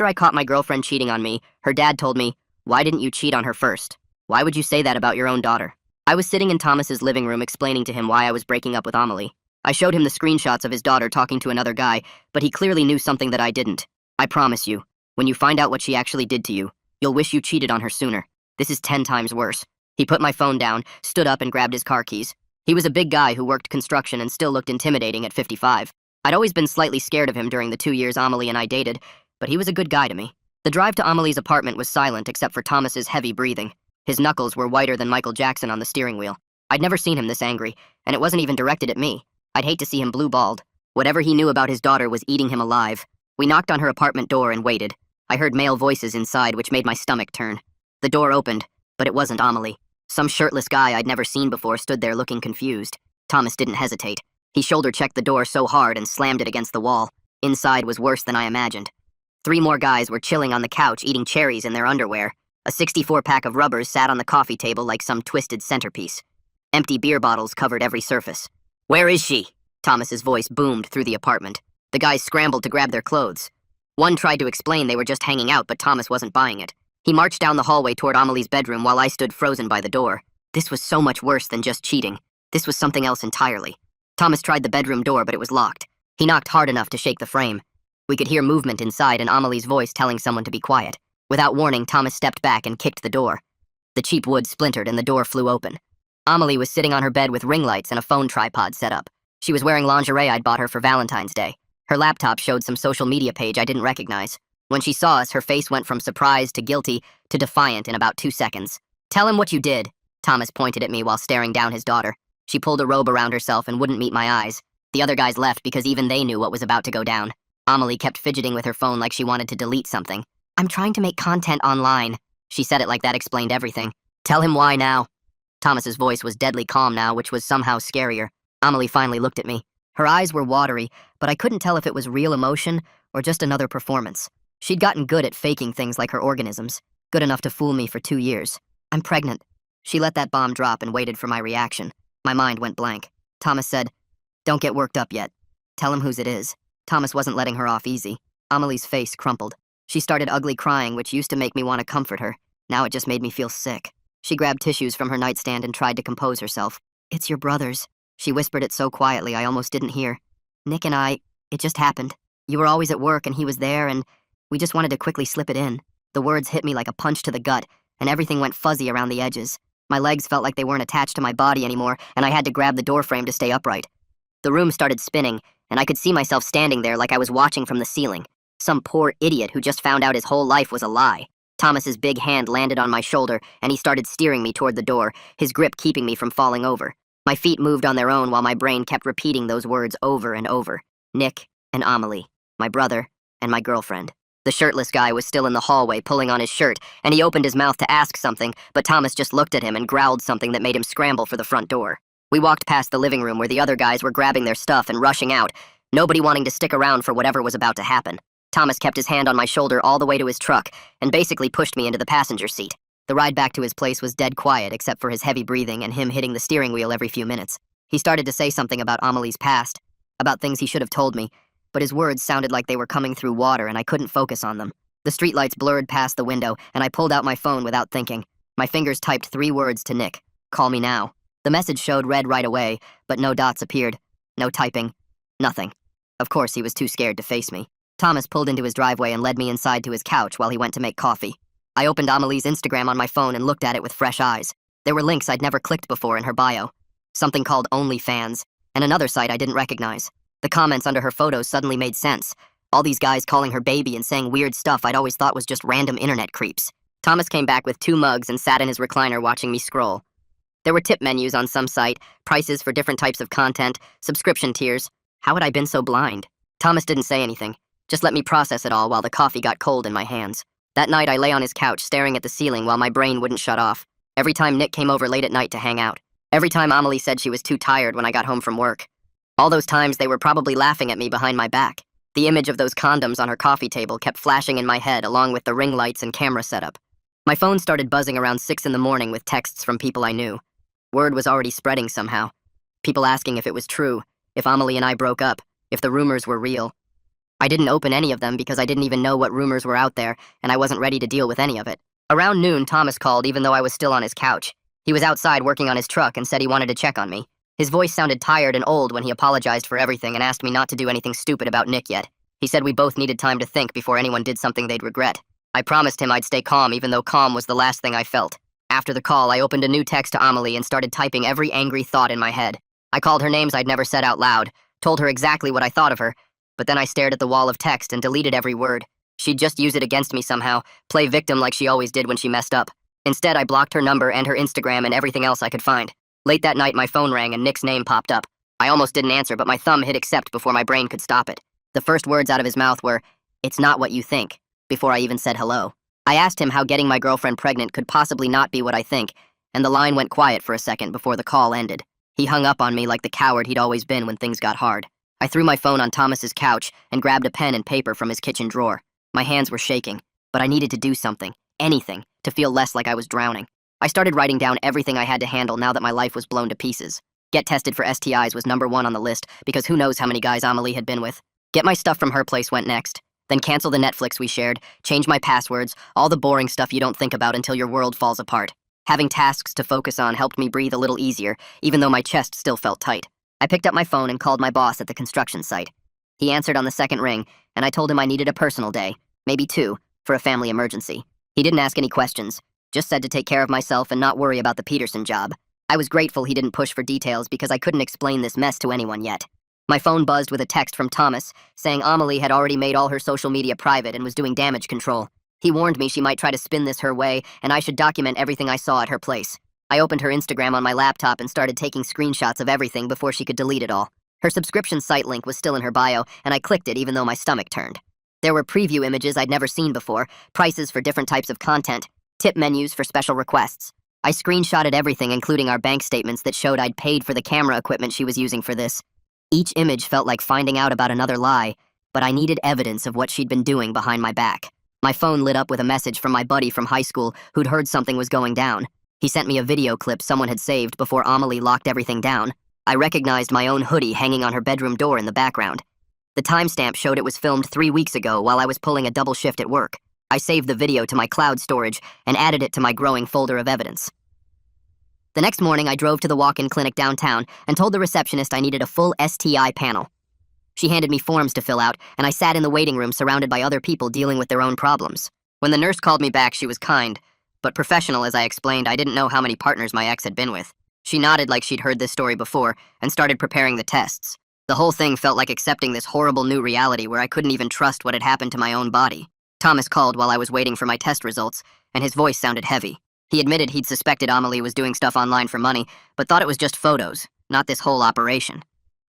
After I caught my girlfriend cheating on me, her dad told me, "Why didn't you cheat on her first? Why would you say that about your own daughter?" I was sitting in Thomas's living room explaining to him why I was breaking up with Amelie. I showed him the screenshots of his daughter talking to another guy, but he clearly knew something that I didn't. I promise you, when you find out what she actually did to you, you'll wish you cheated on her sooner. This is 10 times worse. He put my phone down, stood up, and grabbed his car keys. He was a big guy who worked construction and still looked intimidating at 55. I'd always been slightly scared of him during the 2 years Amelie and I dated, but he was a good guy to me. The drive to Amelie's apartment was silent except for Thomas's heavy breathing. His knuckles were whiter than Michael Jackson on the steering wheel. I'd never seen him this angry, and it wasn't even directed at me. I'd hate to see him blue-balled. Whatever he knew about his daughter was eating him alive. We knocked on her apartment door and waited. I heard male voices inside, which made my stomach turn. The door opened, but it wasn't Amelie. Some shirtless guy I'd never seen before stood there looking confused. Thomas didn't hesitate. He shoulder-checked the door so hard and slammed it against the wall. Inside was worse than I imagined. 3 more guys were chilling on the couch eating cherries in their underwear. A 64-pack of rubbers sat on the coffee table like some twisted centerpiece. Empty beer bottles covered every surface. "Where is she?" Thomas's voice boomed through the apartment. The guys scrambled to grab their clothes. One tried to explain they were just hanging out, but Thomas wasn't buying it. He marched down the hallway toward Amelie's bedroom while I stood frozen by the door. This was so much worse than just cheating. This was something else entirely. Thomas tried the bedroom door, but it was locked. He knocked hard enough to shake the frame. We could hear movement inside and Amelie's voice telling someone to be quiet. Without warning, Thomas stepped back and kicked the door. The cheap wood splintered and the door flew open. Amelie was sitting on her bed with ring lights and a phone tripod set up. She was wearing lingerie I'd bought her for Valentine's Day. Her laptop showed some social media page I didn't recognize. When she saw us, her face went from surprised to guilty to defiant in about 2 seconds. "Tell him what you did," Thomas pointed at me while staring down his daughter. She pulled a robe around herself and wouldn't meet my eyes. The other guys left because even they knew what was about to go down. Amelie kept fidgeting with her phone like she wanted to delete something. "I'm trying to make content online." She said it like that explained everything. "Tell him why now." Thomas's voice was deadly calm now, which was somehow scarier. Amelie finally looked at me. Her eyes were watery, but I couldn't tell if it was real emotion or just another performance. She'd gotten good at faking things like her organisms, good enough to fool me for 2 years. "I'm pregnant." She let that bomb drop and waited for my reaction. My mind went blank. Thomas said, "Don't get worked up yet. Tell him whose it is." Thomas wasn't letting her off easy. Amelie's face crumpled. She started ugly crying, which used to make me want to comfort her. Now it just made me feel sick. She grabbed tissues from her nightstand and tried to compose herself. "It's your brother's." She whispered it so quietly I almost didn't hear. "Nick and I, it just happened. You were always at work and he was there and we just wanted to quickly slip it in." The words hit me like a punch to the gut and everything went fuzzy around the edges. My legs felt like they weren't attached to my body anymore and I had to grab the doorframe to stay upright. The room started spinning and I could see myself standing there like I was watching from the ceiling. Some poor idiot who just found out his whole life was a lie. Thomas's big hand landed on my shoulder and he started steering me toward the door, his grip keeping me from falling over. My feet moved on their own while my brain kept repeating those words over and over. Nick and Amelie, my brother and my girlfriend. The shirtless guy was still in the hallway pulling on his shirt, and he opened his mouth to ask something, but Thomas just looked at him and growled something that made him scramble for the front door. We walked past the living room where the other guys were grabbing their stuff and rushing out, nobody wanting to stick around for whatever was about to happen. Thomas kept his hand on my shoulder all the way to his truck and basically pushed me into the passenger seat. The ride back to his place was dead quiet except for his heavy breathing and him hitting the steering wheel every few minutes. He started to say something about Amelie's past, about things he should have told me, but his words sounded like they were coming through water and I couldn't focus on them. The streetlights blurred past the window and I pulled out my phone without thinking. My fingers typed 3 words to Nick. "Call me now." The message showed read right away, but no dots appeared. No typing. Nothing. Of course, he was too scared to face me. Thomas pulled into his driveway and led me inside to his couch while he went to make coffee. I opened Amelie's Instagram on my phone and looked at it with fresh eyes. There were links I'd never clicked before in her bio. Something called OnlyFans, and another site I didn't recognize. The comments under her photos suddenly made sense. All these guys calling her baby and saying weird stuff I'd always thought was just random internet creeps. Thomas came back with 2 mugs and sat in his recliner watching me scroll. There were tip menus on some site, prices for different types of content, subscription tiers. How had I been so blind? Thomas didn't say anything, just let me process it all while the coffee got cold in my hands. That night I lay on his couch staring at the ceiling while my brain wouldn't shut off. Every time Nick came over late at night to hang out. Every time Amelie said she was too tired when I got home from work. All those times they were probably laughing at me behind my back. The image of those condoms on her coffee table kept flashing in my head along with the ring lights and camera setup. My phone started buzzing around 6 in the morning with texts from people I knew. Word was already spreading somehow. People asking if it was true, if Amelie and I broke up, if the rumors were real. I didn't open any of them because I didn't even know what rumors were out there, and I wasn't ready to deal with any of it. Around noon, Thomas called even though I was still on his couch. He was outside working on his truck and said he wanted to check on me. His voice sounded tired and old when he apologized for everything and asked me not to do anything stupid about Nick yet. He said we both needed time to think before anyone did something they'd regret. I promised him I'd stay calm even though calm was the last thing I felt. After the call, I opened a new text to Amelie and started typing every angry thought in my head. I called her names I'd never said out loud, told her exactly what I thought of her, but then I stared at the wall of text and deleted every word. She'd just use it against me somehow, play victim like she always did when she messed up. Instead, I blocked her number and her Instagram and everything else I could find. Late that night, my phone rang and Nick's name popped up. I almost didn't answer, but my thumb hit accept before my brain could stop it. The first words out of his mouth were, "It's not what you think," before I even said hello. I asked him how getting my girlfriend pregnant could possibly not be what I think, and the line went quiet for a second before the call ended. He hung up on me like the coward he'd always been when things got hard. I threw my phone on Thomas's couch and grabbed a pen and paper from his kitchen drawer. My hands were shaking, but I needed to do something, anything, to feel less like I was drowning. I started writing down everything I had to handle now that my life was blown to pieces. Get tested for STIs was #1 on the list because who knows how many guys Amelie had been with. Get my stuff from her place went next. Then cancel the Netflix we shared, change my passwords, all the boring stuff you don't think about until your world falls apart. Having tasks to focus on helped me breathe a little easier, even though my chest still felt tight. I picked up my phone and called my boss at the construction site. He answered on the second ring, and I told him I needed a personal day, maybe 2, for a family emergency. He didn't ask any questions, just said to take care of myself and not worry about the Peterson job. I was grateful he didn't push for details because I couldn't explain this mess to anyone yet. My phone buzzed with a text from Thomas, saying Amelie had already made all her social media private and was doing damage control. He warned me she might try to spin this her way, and I should document everything I saw at her place. I opened her Instagram on my laptop and started taking screenshots of everything before she could delete it all. Her subscription site link was still in her bio, and I clicked it even though my stomach turned. There were preview images I'd never seen before, prices for different types of content, tip menus for special requests. I screenshotted everything, including our bank statements that showed I'd paid for the camera equipment she was using for this. Each image felt like finding out about another lie, but I needed evidence of what she'd been doing behind my back. My phone lit up with a message from my buddy from high school who'd heard something was going down. He sent me a video clip someone had saved before Amelie locked everything down. I recognized my own hoodie hanging on her bedroom door in the background. The timestamp showed it was filmed 3 weeks ago while I was pulling a double shift at work. I saved the video to my cloud storage and added it to my growing folder of evidence. The next morning, I drove to the walk-in clinic downtown and told the receptionist I needed a full STI panel. She handed me forms to fill out, and I sat in the waiting room surrounded by other people dealing with their own problems. When the nurse called me back, she was kind, but professional as I explained I didn't know how many partners my ex had been with. She nodded like she'd heard this story before and started preparing the tests. The whole thing felt like accepting this horrible new reality where I couldn't even trust what had happened to my own body. Thomas called while I was waiting for my test results, and his voice sounded heavy. He admitted he'd suspected Amelie was doing stuff online for money, but thought it was just photos, not this whole operation.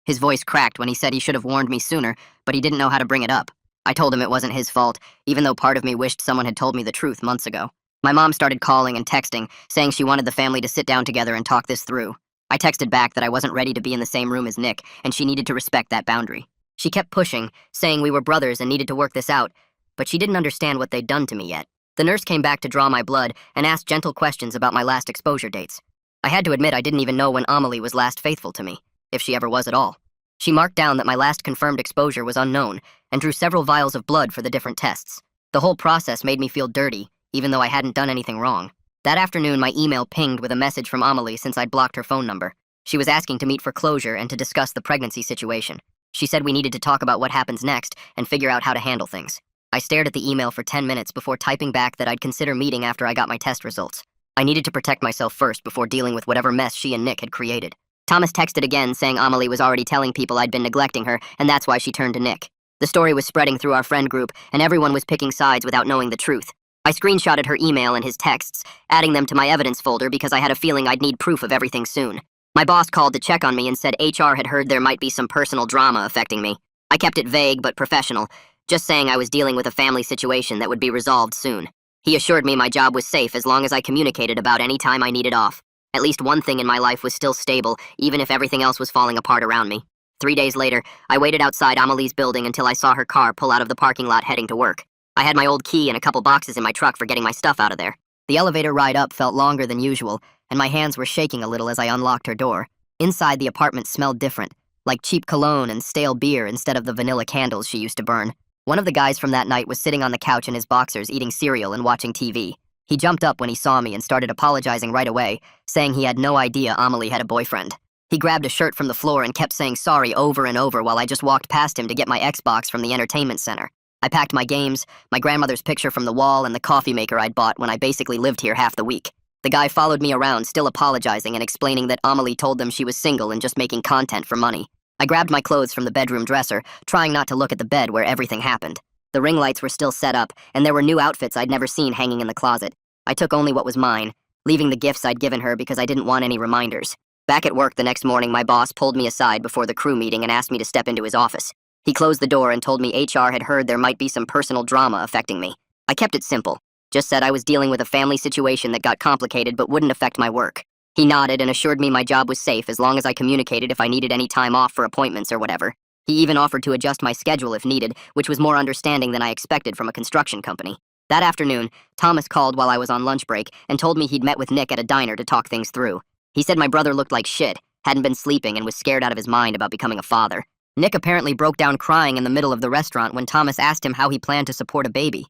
His voice cracked when he said he should have warned me sooner, but he didn't know how to bring it up. I told him it wasn't his fault, even though part of me wished someone had told me the truth months ago. My mom started calling and texting, saying she wanted the family to sit down together and talk this through. I texted back that I wasn't ready to be in the same room as Nick, and she needed to respect that boundary. She kept pushing, saying we were brothers and needed to work this out, but she didn't understand what they'd done to me yet. The nurse came back to draw my blood and asked gentle questions about my last exposure dates. I had to admit I didn't even know when Amelie was last faithful to me, if she ever was at all. She marked down that my last confirmed exposure was unknown and drew several vials of blood for the different tests. The whole process made me feel dirty, even though I hadn't done anything wrong. That afternoon, my email pinged with a message from Amelie since I'd blocked her phone number. She was asking to meet for closure and to discuss the pregnancy situation. She said we needed to talk about what happens next and figure out how to handle things. I stared at the email for 10 minutes before typing back that I'd consider meeting after I got my test results. I needed to protect myself first before dealing with whatever mess she and Nick had created. Thomas texted again saying Amelie was already telling people I'd been neglecting her, and that's why she turned to Nick. The story was spreading through our friend group, and everyone was picking sides without knowing the truth. I screenshotted her email and his texts, adding them to my evidence folder because I had a feeling I'd need proof of everything soon. My boss called to check on me and said HR had heard there might be some personal drama affecting me. I kept it vague but professional, just saying I was dealing with a family situation that would be resolved soon. He assured me my job was safe as long as I communicated about any time I needed off. At least one thing in my life was still stable, even if everything else was falling apart around me. 3 days later, I waited outside Amelie's building until I saw her car pull out of the parking lot heading to work. I had my old key and a couple boxes in my truck for getting my stuff out of there. The elevator ride up felt longer than usual, and my hands were shaking a little as I unlocked her door. Inside, the apartment smelled different. like cheap cologne and stale beer instead of the vanilla candles she used to burn. One of the guys from that night was sitting on the couch in his boxers eating cereal and watching TV. He jumped up when he saw me and started apologizing right away, saying he had no idea Amelie had a boyfriend. He grabbed a shirt from the floor and kept saying sorry over and over while I just walked past him to get my Xbox from the entertainment center. I packed my games, my grandmother's picture from the wall, and the coffee maker I'd bought when I basically lived here half the week. The guy followed me around, still apologizing and explaining that Amelie told them she was single and just making content for money. I grabbed my clothes from the bedroom dresser, trying not to look at the bed where everything happened. The ring lights were still set up, and there were new outfits I'd never seen hanging in the closet. I took only what was mine, leaving the gifts I'd given her because I didn't want any reminders. Back at work the next morning, my boss pulled me aside before the crew meeting and asked me to step into his office. He closed the door and told me HR had heard there might be some personal drama affecting me. I kept it simple, just said I was dealing with a family situation that got complicated but wouldn't affect my work. He nodded and assured me my job was safe as long as I communicated if I needed any time off for appointments or whatever. He even offered to adjust my schedule if needed, which was more understanding than I expected from a construction company. That afternoon, Thomas called while I was on lunch break and told me he'd met with Nick at a diner to talk things through. He said my brother looked like shit, hadn't been sleeping, and was scared out of his mind about becoming a father. Nick apparently broke down crying in the middle of the restaurant when Thomas asked him how he planned to support a baby.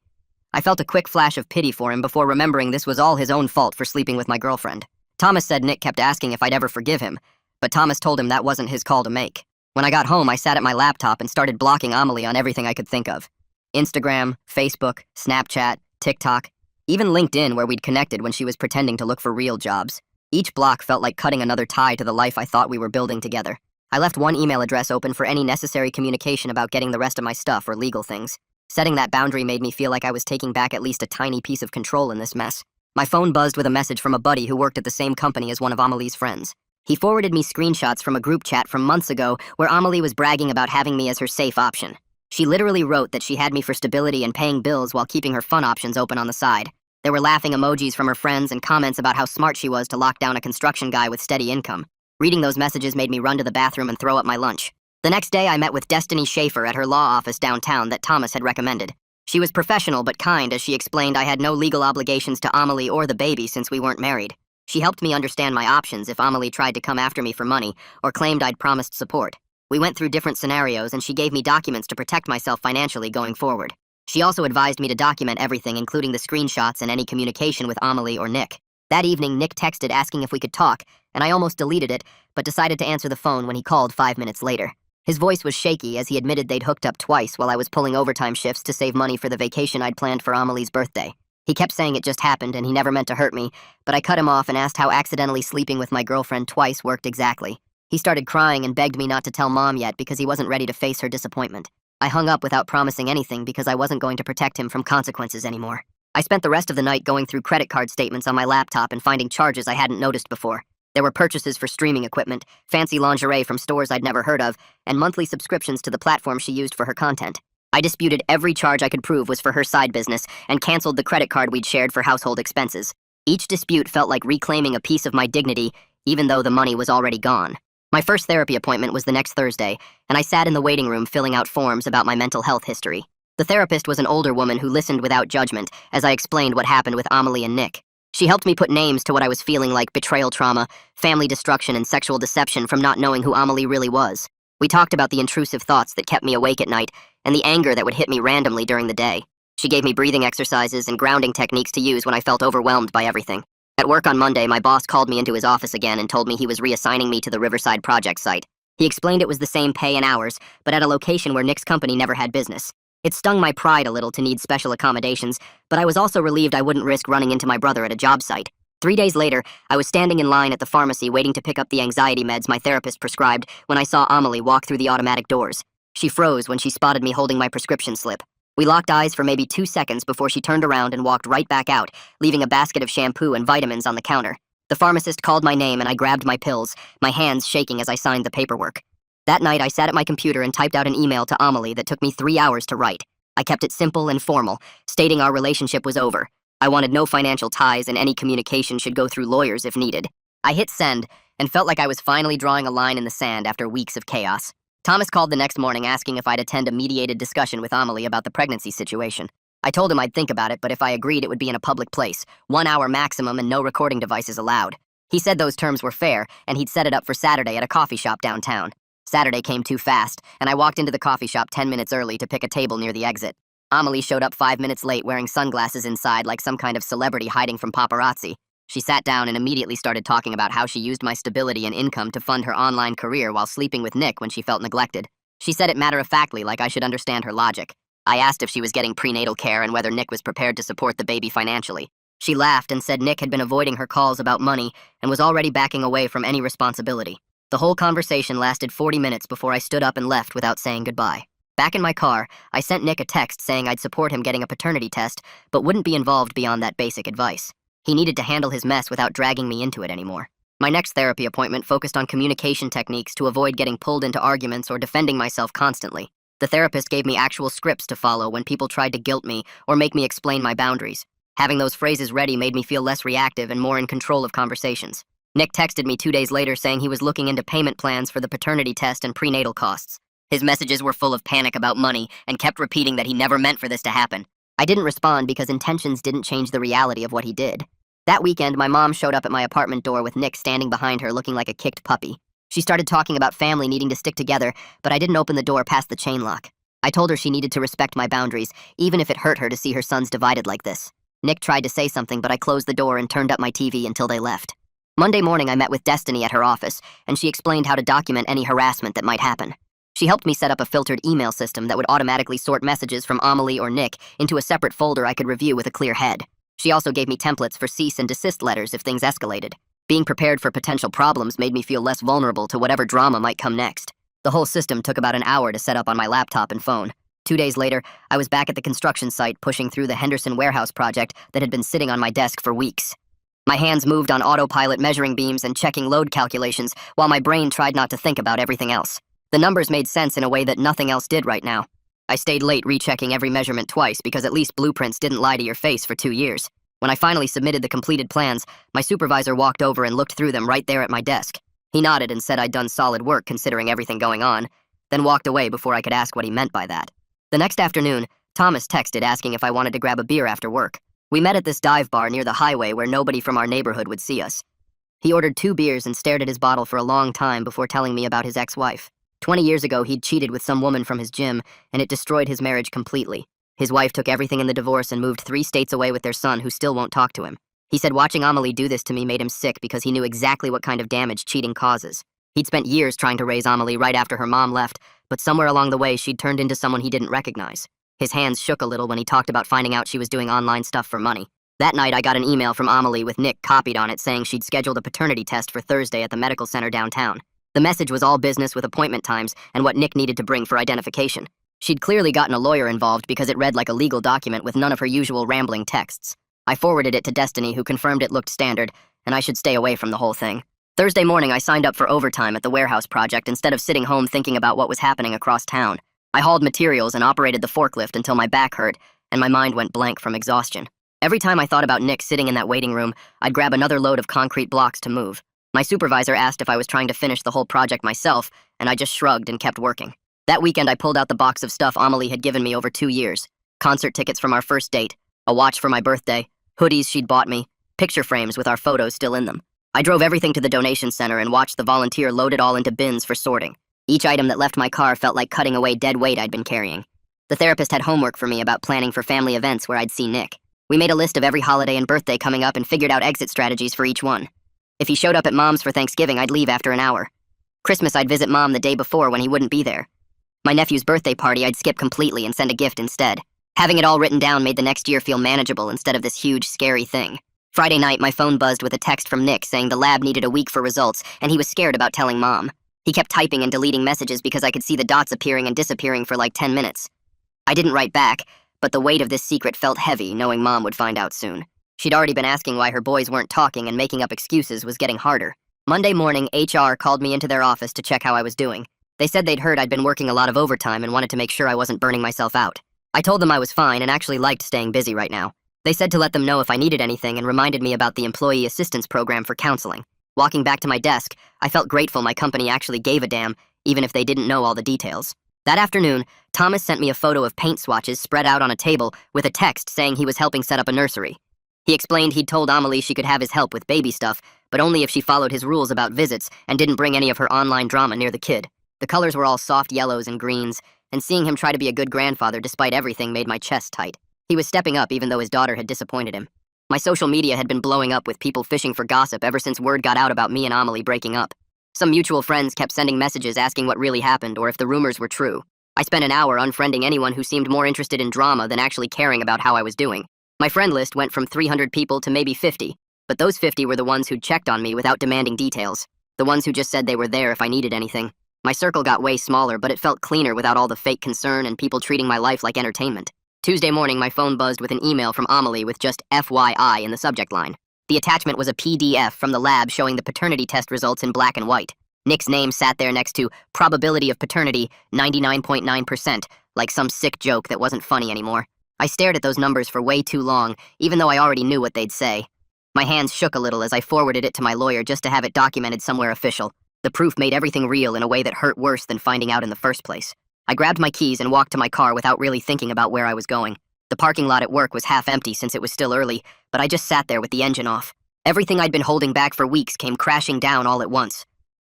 I felt a quick flash of pity for him before remembering this was all his own fault for sleeping with my girlfriend. Thomas said Nick kept asking if I'd ever forgive him, but Thomas told him that wasn't his call to make. When I got home, I sat at my laptop and started blocking Amelie on everything I could think of. Instagram, Facebook, Snapchat, TikTok, even LinkedIn, where we'd connected when she was pretending to look for real jobs. Each block felt like cutting another tie to the life I thought we were building together. I left one email address open for any necessary communication about getting the rest of my stuff or legal things. Setting that boundary made me feel like I was taking back at least a tiny piece of control in this mess. My phone buzzed with a message from a buddy who worked at the same company as one of Amelie's friends. He forwarded me screenshots from a group chat from months ago where Amelie was bragging about having me as her safe option. She literally wrote that she had me for stability and paying bills while keeping her fun options open on the side. There were laughing emojis from her friends and comments about how smart she was to lock down a construction guy with steady income. Reading those messages made me run to the bathroom and throw up my lunch. The next day, I met with Destiny Schaefer at her law office downtown that Thomas had recommended. She was professional but kind as she explained I had no legal obligations to Amelie or the baby since we weren't married. She helped me understand my options if Amelie tried to come after me for money or claimed I'd promised support. We went through different scenarios and she gave me documents to protect myself financially going forward. She also advised me to document everything, including the screenshots and any communication with Amelie or Nick. That evening, Nick texted asking if we could talk, and I almost deleted it, but decided to answer the phone when he called 5 minutes later. His voice was shaky as he admitted they'd hooked up twice while I was pulling overtime shifts to save money for the vacation I'd planned for Amelie's birthday. He kept saying it just happened and he never meant to hurt me, but I cut him off and asked how accidentally sleeping with my girlfriend twice worked exactly. He started crying and begged me not to tell Mom yet because he wasn't ready to face her disappointment. I hung up without promising anything because I wasn't going to protect him from consequences anymore. I spent the rest of the night going through credit card statements on my laptop and finding charges I hadn't noticed before. There were purchases for streaming equipment, fancy lingerie from stores I'd never heard of, and monthly subscriptions to the platform she used for her content. I disputed every charge I could prove was for her side business and canceled the credit card we'd shared for household expenses. Each dispute felt like reclaiming a piece of my dignity, even though the money was already gone. My first therapy appointment was the next Thursday, and I sat in the waiting room filling out forms about my mental health history. The therapist was an older woman who listened without judgment as I explained what happened with Amelie and Nick. She helped me put names to what I was feeling like betrayal trauma, family destruction, and sexual deception from not knowing who Amelie really was. We talked about the intrusive thoughts that kept me awake at night and the anger that would hit me randomly during the day. She gave me breathing exercises and grounding techniques to use when I felt overwhelmed by everything. At work on Monday, my boss called me into his office again and told me he was reassigning me to the Riverside project site. He explained it was the same pay and hours, but at a location where Nick's company never had business. It stung my pride a little to need special accommodations, but I was also relieved I wouldn't risk running into my brother at a job site. 3 days later, I was standing in line at the pharmacy waiting to pick up the anxiety meds my therapist prescribed when I saw Amelie walk through the automatic doors. She froze when she spotted me holding my prescription slip. We locked eyes for maybe 2 seconds before she turned around and walked right back out, leaving a basket of shampoo and vitamins on the counter. The pharmacist called my name and I grabbed my pills, my hands shaking as I signed the paperwork. That night, I sat at my computer and typed out an email to Amelie that took me 3 hours to write. I kept it simple and formal, stating our relationship was over. I wanted no financial ties and any communication should go through lawyers if needed. I hit send and felt like I was finally drawing a line in the sand after weeks of chaos. Thomas called the next morning asking if I'd attend a mediated discussion with Amelie about the pregnancy situation. I told him I'd think about it, but if I agreed it would be in a public place, 1 hour maximum and no recording devices allowed. He said those terms were fair, and he'd set it up for Saturday at a coffee shop downtown. Saturday came too fast, and I walked into the coffee shop 10 minutes early to pick a table near the exit. Amelie showed up 5 minutes late wearing sunglasses inside like some kind of celebrity hiding from paparazzi. She sat down and immediately started talking about how she used my stability and income to fund her online career while sleeping with Nick when she felt neglected. She said it matter-of-factly like I should understand her logic. I asked if she was getting prenatal care and whether Nick was prepared to support the baby financially. She laughed and said Nick had been avoiding her calls about money and was already backing away from any responsibility. The whole conversation lasted 40 minutes before I stood up and left without saying goodbye. Back in my car, I sent Nick a text saying I'd support him getting a paternity test, but wouldn't be involved beyond that basic advice. He needed to handle his mess without dragging me into it anymore. My next therapy appointment focused on communication techniques to avoid getting pulled into arguments or defending myself constantly. The therapist gave me actual scripts to follow when people tried to guilt me or make me explain my boundaries. Having those phrases ready made me feel less reactive and more in control of conversations. Nick texted me 2 days later saying he was looking into payment plans for the paternity test and prenatal costs. His messages were full of panic about money and kept repeating that he never meant for this to happen. I didn't respond because intentions didn't change the reality of what he did. That weekend, my mom showed up at my apartment door with Nick standing behind her looking like a kicked puppy. She started talking about family needing to stick together, but I didn't open the door past the chain lock. I told her she needed to respect my boundaries, even if it hurt her to see her sons divided like this. Nick tried to say something, but I closed the door and turned up my TV until they left. Monday morning, I met with Destiny at her office, and she explained how to document any harassment that might happen. She helped me set up a filtered email system that would automatically sort messages from Amelie or Nick into a separate folder I could review with a clear head. She also gave me templates for cease and desist letters if things escalated. Being prepared for potential problems made me feel less vulnerable to whatever drama might come next. The whole system took about an hour to set up on my laptop and phone. 2 days later, I was back at the construction site pushing through the Henderson warehouse project that had been sitting on my desk for weeks. My hands moved on autopilot measuring beams and checking load calculations while my brain tried not to think about everything else. The numbers made sense in a way that nothing else did right now. I stayed late rechecking every measurement twice because at least blueprints didn't lie to your face for 2 years. When I finally submitted the completed plans, my supervisor walked over and looked through them right there at my desk. He nodded and said I'd done solid work considering everything going on, then walked away before I could ask what he meant by that. The next afternoon, Thomas texted asking if I wanted to grab a beer after work. We met at this dive bar near the highway where nobody from our neighborhood would see us. He ordered 2 beers and stared at his bottle for a long time before telling me about his ex-wife. 20 years ago, he'd cheated with some woman from his gym, and it destroyed his marriage completely. His wife took everything in the divorce and moved 3 states away with their son, who still won't talk to him. He said watching Amelie do this to me made him sick because he knew exactly what kind of damage cheating causes. He'd spent years trying to raise Amelie right after her mom left, but somewhere along the way she'd turned into someone he didn't recognize. His hands shook a little when he talked about finding out she was doing online stuff for money. That night, I got an email from Amelie with Nick copied on it saying she'd scheduled a paternity test for Thursday at the medical center downtown. The message was all business with appointment times and what Nick needed to bring for identification. She'd clearly gotten a lawyer involved because it read like a legal document with none of her usual rambling texts. I forwarded it to Destiny, who confirmed it looked standard, and I should stay away from the whole thing. Thursday morning, I signed up for overtime at the warehouse project instead of sitting home thinking about what was happening across town. I hauled materials and operated the forklift until my back hurt, and my mind went blank from exhaustion. Every time I thought about Nick sitting in that waiting room, I'd grab another load of concrete blocks to move. My supervisor asked if I was trying to finish the whole project myself, and I just shrugged and kept working. That weekend, I pulled out the box of stuff Amelie had given me over 2 years. Concert tickets from our first date, a watch for my birthday, hoodies she'd bought me, picture frames with our photos still in them. I drove everything to the donation center and watched the volunteer load it all into bins for sorting. Each item that left my car felt like cutting away dead weight I'd been carrying. The therapist had homework for me about planning for family events where I'd see Nick. We made a list of every holiday and birthday coming up and figured out exit strategies for each one. If he showed up at Mom's for Thanksgiving, I'd leave after an hour. Christmas, I'd visit Mom the day before when he wouldn't be there. My nephew's birthday party, I'd skip completely and send a gift instead. Having it all written down made the next year feel manageable instead of this huge, scary thing. Friday night, my phone buzzed with a text from Nick saying the lab needed a week for results, and he was scared about telling Mom. He kept typing and deleting messages because I could see the dots appearing and disappearing for like 10 minutes. I didn't write back, but the weight of this secret felt heavy, knowing Mom would find out soon. She'd already been asking why her boys weren't talking, and making up excuses was getting harder. Monday morning, HR called me into their office to check how I was doing. They said they'd heard I'd been working a lot of overtime and wanted to make sure I wasn't burning myself out. I told them I was fine and actually liked staying busy right now. They said to let them know if I needed anything and reminded me about the Employee Assistance Program for counseling. Walking back to my desk, I felt grateful my company actually gave a damn, even if they didn't know all the details. That afternoon, Thomas sent me a photo of paint swatches spread out on a table with a text saying he was helping set up a nursery. He explained he'd told Amelie she could have his help with baby stuff, but only if she followed his rules about visits and didn't bring any of her online drama near the kid. The colors were all soft yellows and greens, and seeing him try to be a good grandfather despite everything made my chest tight. He was stepping up even though his daughter had disappointed him. My social media had been blowing up with people fishing for gossip ever since word got out about me and Amelie breaking up. Some mutual friends kept sending messages asking what really happened or if the rumors were true. I spent an hour unfriending anyone who seemed more interested in drama than actually caring about how I was doing. My friend list went from 300 people to maybe 50, but those 50 were the ones who'd checked on me without demanding details, the ones who just said they were there if I needed anything. My circle got way smaller, but it felt cleaner without all the fake concern and people treating my life like entertainment. Tuesday morning, my phone buzzed with an email from Amelie with just FYI in the subject line. The attachment was a PDF from the lab showing the paternity test results in black and white. Nick's name sat there next to probability of paternity 99.9%, like some sick joke that wasn't funny anymore. I stared at those numbers for way too long, even though I already knew what they'd say. My hands shook a little as I forwarded it to my lawyer just to have it documented somewhere official. The proof made everything real in a way that hurt worse than finding out in the first place. I grabbed my keys and walked to my car without really thinking about where I was going. The parking lot at work was half empty since it was still early, but I just sat there with the engine off. Everything I'd been holding back for weeks came crashing down all at once.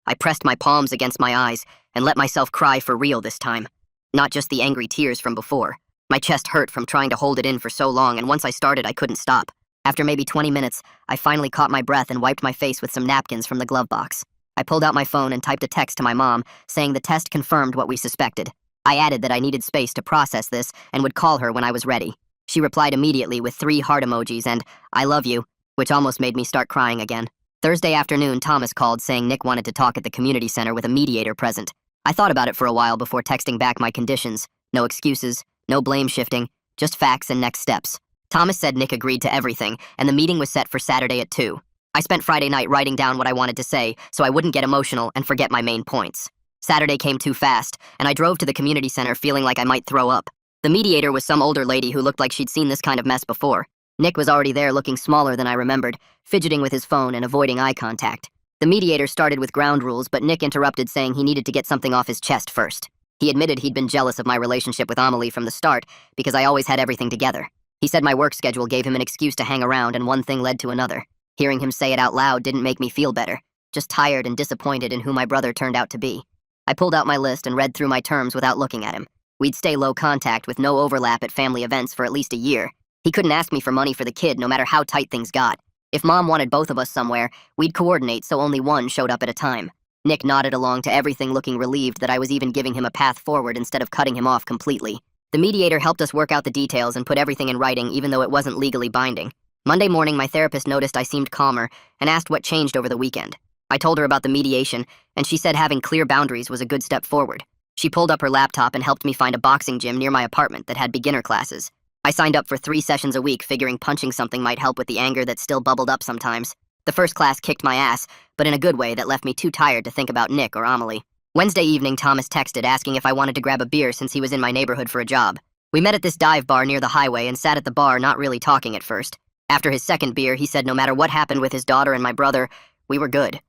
I pressed my palms against my eyes and let myself cry for real this time. Not just the angry tears from before. My chest hurt from trying to hold it in for so long, and once I started, I couldn't stop. After maybe 20 minutes, I finally caught my breath and wiped my face with some napkins from the glove box. I pulled out my phone and typed a text to my mom, saying the test confirmed what we suspected. I added that I needed space to process this and would call her when I was ready. She replied immediately with 3 heart emojis and, "I love you," which almost made me start crying again. Thursday afternoon, Thomas called saying Nick wanted to talk at the community center with a mediator present. I thought about it for a while before texting back my conditions. No excuses, no blame shifting, just facts and next steps. Thomas said Nick agreed to everything, and the meeting was set for Saturday at 2. I spent Friday night writing down what I wanted to say so I wouldn't get emotional and forget my main points. Saturday came too fast, and I drove to the community center feeling like I might throw up. The mediator was some older lady who looked like she'd seen this kind of mess before. Nick was already there looking smaller than I remembered, fidgeting with his phone and avoiding eye contact. The mediator started with ground rules, but Nick interrupted saying he needed to get something off his chest first. He admitted he'd been jealous of my relationship with Amelie from the start because I always had everything together. He said my work schedule gave him an excuse to hang around, and one thing led to another. Hearing him say it out loud didn't make me feel better, just tired and disappointed in who my brother turned out to be. I pulled out my list and read through my terms without looking at him. We'd stay low contact with no overlap at family events for at least a year. He couldn't ask me for money for the kid no matter how tight things got. If Mom wanted both of us somewhere, we'd coordinate so only one showed up at a time. Nick nodded along to everything, looking relieved that I was even giving him a path forward instead of cutting him off completely. The mediator helped us work out the details and put everything in writing even though it wasn't legally binding. Monday morning, my therapist noticed I seemed calmer and asked what changed over the weekend. I told her about the mediation, and she said having clear boundaries was a good step forward. She pulled up her laptop and helped me find a boxing gym near my apartment that had beginner classes. I signed up for 3 sessions a week, figuring punching something might help with the anger that still bubbled up sometimes. The first class kicked my ass, but in a good way that left me too tired to think about Nick or Amelie. Wednesday evening, Thomas texted asking if I wanted to grab a beer since he was in my neighborhood for a job. We met at this dive bar near the highway and sat at the bar not really talking at first. After his second beer, he said no matter what happened with his daughter and my brother, we were good.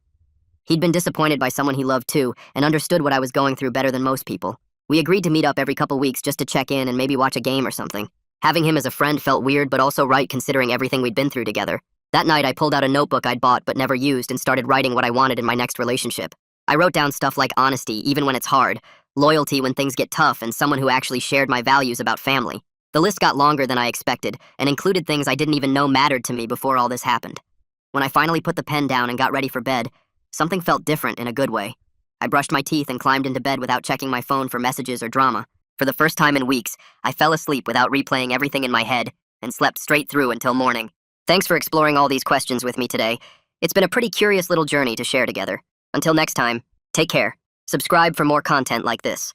He'd been disappointed by someone he loved too, and understood what I was going through better than most people. We agreed to meet up every couple weeks just to check in and maybe watch a game or something. Having him as a friend felt weird but also right considering everything we'd been through together. That night I pulled out a notebook I'd bought but never used and started writing what I wanted in my next relationship. I wrote down stuff like honesty even when it's hard, loyalty when things get tough, and someone who actually shared my values about family. The list got longer than I expected and included things I didn't even know mattered to me before all this happened. When I finally put the pen down and got ready for bed, something felt different in a good way. I brushed my teeth and climbed into bed without checking my phone for messages or drama. For the first time in weeks, I fell asleep without replaying everything in my head and slept straight through until morning. Thanks for exploring all these questions with me today. It's been a pretty curious little journey to share together. Until next time, take care. Subscribe for more content like this.